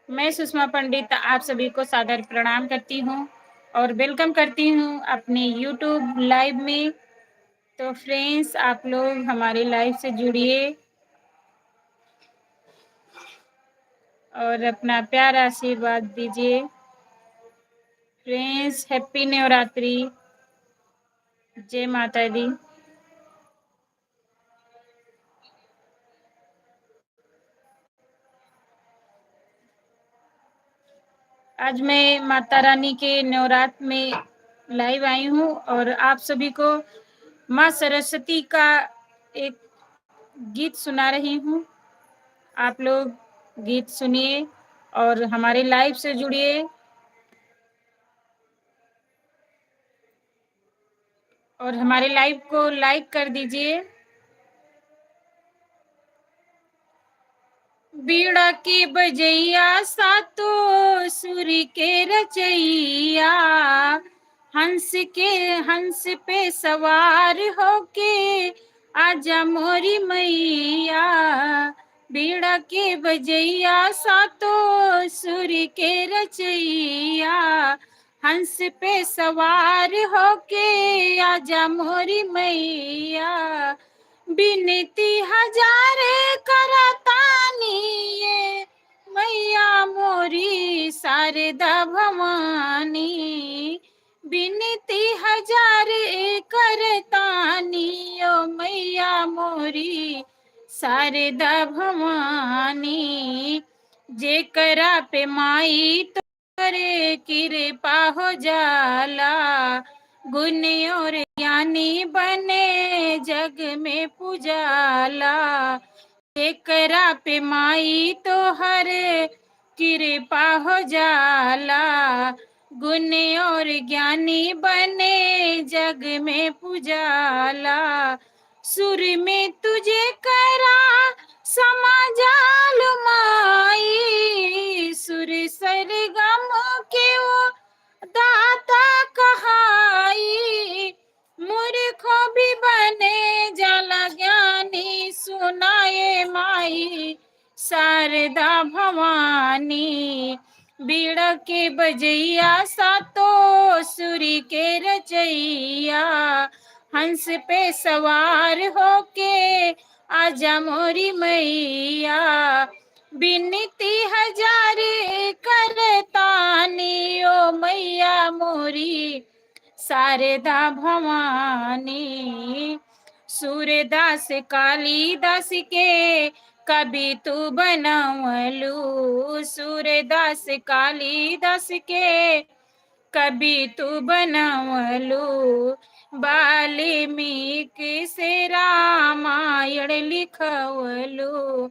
मैं सुषमा पंडित आप सभी को सादर प्रणाम करती हूँ और वेलकम करती हूँ अपने यूट्यूब लाइव में। तो फ्रेंड्स, आप लोग हमारे लाइव से जुड़िए और अपना प्यार आशीर्वाद दीजिए। फ्रेंड्स, हैप्पी नवरात्रि, जय माता दी। आज मैं माता रानी के नवरात्र में लाइव आई हूँ और आप सभी को माँ सरस्वती का एक गीत सुना रही हूँ। आप लोग गीत सुनिए और हमारे लाइव से जुड़िए और हमारे लाइव को लाइक कर दीजिए। बीड़ा के बजैया सातो सुर के रचैया, हंस पे सवार होके आजा मोरी मैया। बीड़ा के बजैया सातो सुर के रचैया, हंस पे सवार होके आजा मोरी मैया। बिनती हजारे करतानी ये मैया मोरी शारदा भवानी। बिनती हजारे करतानी ओ मैया मोरी शारदा भवानी। जेकरा पे माई तो करे कृपा हो जाला, गुण और ज्ञानी बने जग में पुजाला। एकरा पे माई तो हर कृपा हो जाला, गुण और ज्ञानी बने जग में पुजाला। सुर में तुझे करा समा जाल माई, सुर सरगम के वो दाता कहाई। मूर्खों भी बने जाला ज्ञानी, सुनाए माई शारदा भवानी। बीड़ा के बजैया सातो सुरी के रचैया, हंस पे सवार होके आजा मोरी मैया। बिनती हजारे करतानी ओ मैया मोरी शारदा भवानी। सूरदास कालिदास के कभी तू बनवलू, सूरदास कालिदास के कभी तू बनवलू। वाल्मीकि से रामायण लिखवलू,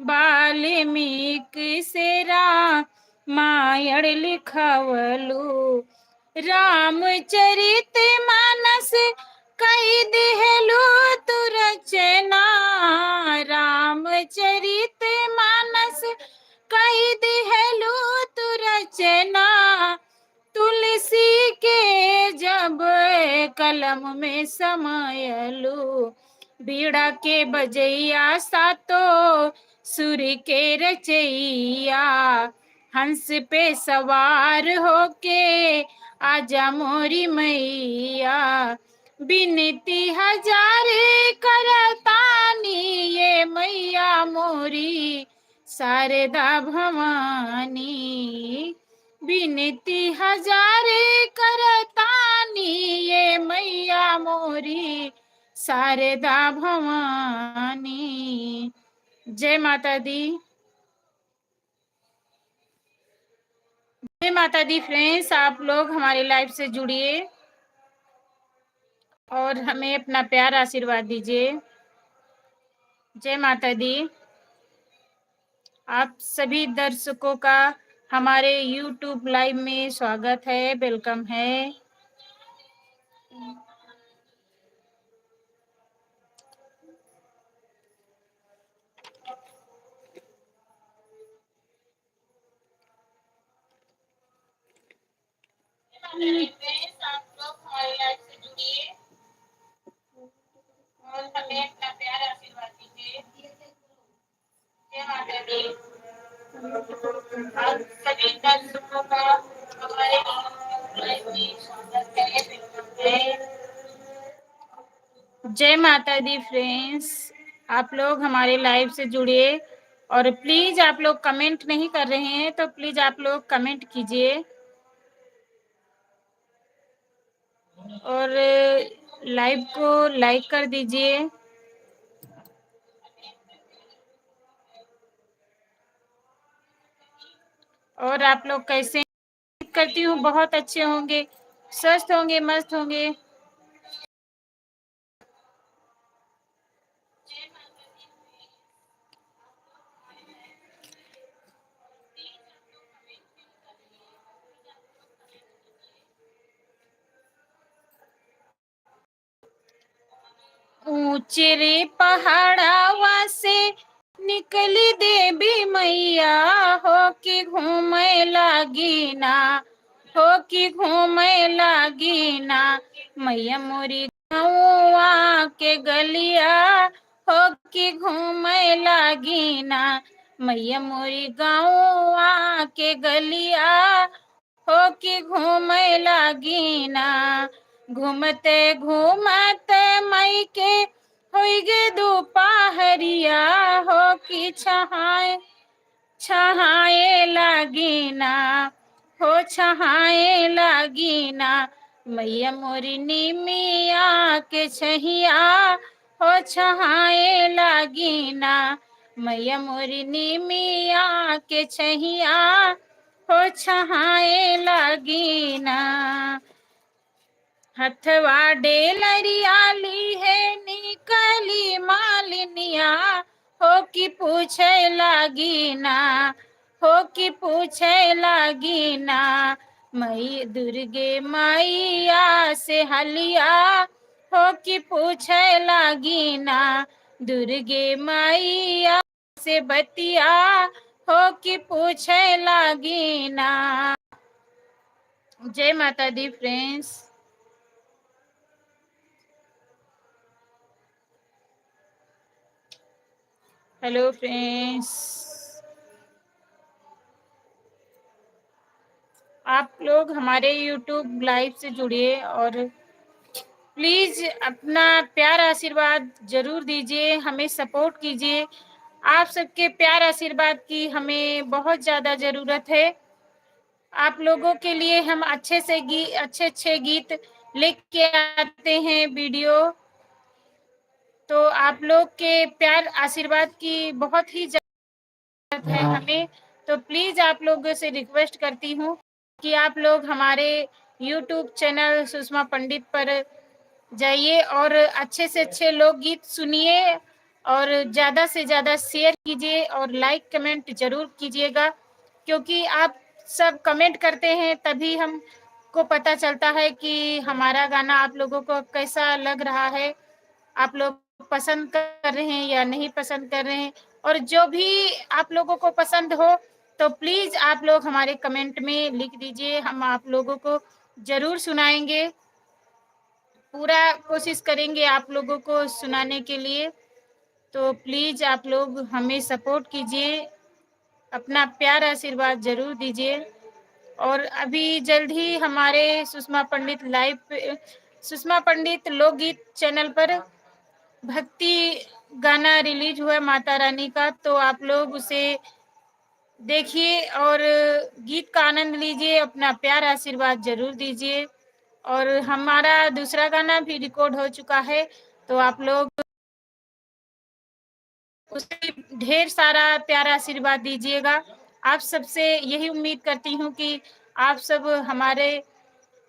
वाल्मीकि से रामायण लिखवलू। रामचरित मानस कई दिहलू तू रचना, रामचरित मानस कई दिहलू तू रचना। तुलसी के जब कलम में समायलू, बीड़ा के बजैया सातो सुर के रचैया, हंस पे सवार होके आजा मोरी मैया। बिनती हजारे करतानी ये मैया मोरी शारदा भवानी। बिनती हजारे करतानी ये मैया मोरी शारदा भवानी। जय माता दी, जय माता दी। फ्रेंड्स, आप लोग हमारे लाइव से जुड़िए और हमें अपना प्यार आशीर्वाद दीजिए। जय माता दी। आप सभी दर्शकों का हमारे YouTube लाइव में स्वागत है, वेलकम है। आप लोग हमारे लाइव से जुड़िए और हमें अपना प्यार आशीर्वाद दीजिए। जय माता दी। आप सभी दर्शकों का हमारे लाइव में स्वागत करें। जय माता दी फ्रेंड्स, आप लोग हमारे लाइव से जुड़िए और प्लीज आप लोग कमेंट नहीं कर रहे हैं तो प्लीज आप लोग कमेंट कीजिए और लाइव को लाइक कर दीजिए। और आप लोग कैसे करती हूँ, बहुत अच्छे होंगे, स्वस्थ होंगे, मस्त होंगे। ऊंचे रे पहाड़ावा से निकली देवी मैया, हो कि घूमे लागी ना, हो कि घूमे लागी ना, मैया मोरी गौआ के गलिया, हो कि घूमे लागी ना, मैया मोरी गौआ के गलिया, हो कि घूमे लागी ना। घूमते घूमते मई के होई गे दोपहरिया, हो कि छहाए छहाए लागी ना, हो छहाए लागी ना, मैया मोरी निमिया के छहिया, हो छहाए लागी ना, मैया मोरी निमिया के छहिया, हो छहाए लागी ना। हथवा डेलरियाली है निकली मालिनिया, हो कि पूछे लागी ना, हो कि पूछे लागी ना, मई दुर्गे मैया से हलिया, हो कि पूछे लागी ना, दुर्गे मैया से बतिया, हो कि पूछे लागी ना। जय माता दी फ्रेंड्स। हेलो फ्रेंड्स, आप लोग हमारे YouTube लाइव से जुड़िए और प्लीज अपना प्यार आशीर्वाद जरूर दीजिए, हमें सपोर्ट कीजिए। आप सबके प्यार आशीर्वाद की हमें बहुत ज़्यादा ज़रूरत है। आप लोगों के लिए हम अच्छे अच्छे गीत लेके आते हैं वीडियो, तो आप लोग के प्यार आशीर्वाद की बहुत ही है हमें। तो प्लीज आप लोगों से रिक्वेस्ट करती हूँ कि आप लोग हमारे YouTube चैनल सुषमा पंडित पर जाइए और अच्छे से अच्छे लोकगीत सुनिए और ज़्यादा से ज़्यादा शेयर कीजिए और लाइक कमेंट जरूर कीजिएगा, क्योंकि आप सब कमेंट करते हैं तभी हम को पता चलता है कि हमारा गाना आप लोगों को कैसा लग रहा है, आप लोग पसंद कर रहे हैं या नहीं पसंद कर रहे हैं। और जो भी आप लोगों को पसंद हो तो प्लीज आप लोग हमारे कमेंट में लिख दीजिए, हम आप लोगों को जरूर सुनाएंगे, पूरा कोशिश करेंगे आप लोगों को सुनाने के लिए। तो प्लीज आप लोग हमें सपोर्ट कीजिए, अपना प्यार आशीर्वाद जरूर दीजिए। और अभी जल्द ही हमारे सुषमा पंडित सुषमा पंडित लोकगीत चैनल पर भक्ति गाना रिलीज हुआ माता रानी का, तो आप लोग उसे देखिए और गीत का आनंद लीजिए, अपना प्यार आशीर्वाद जरूर दीजिए। और हमारा दूसरा गाना भी रिकॉर्ड हो चुका है, तो आप लोग उसे ढेर सारा प्यार आशीर्वाद दीजिएगा। आप सबसे यही उम्मीद करती हूँ कि आप सब हमारे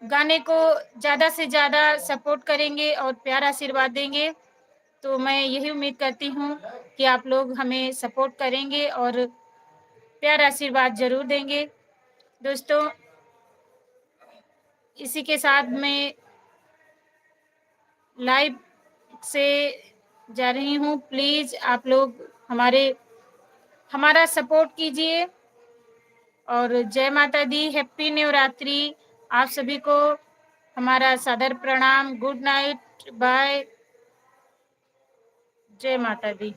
गाने को ज़्यादा से ज़्यादा सपोर्ट करेंगे और प्यार आशीर्वाद देंगे। तो मैं यही उम्मीद करती हूँ कि आप लोग हमें सपोर्ट करेंगे और प्यार आशीर्वाद जरूर देंगे। दोस्तों, इसी के साथ मैं लाइव से जा रही हूँ। प्लीज आप लोग हमारा सपोर्ट कीजिए और जय माता दी, हैप्पी नवरात्रि। आप सभी को हमारा सादर प्रणाम, गुड नाइट, बाय, जय माता दी।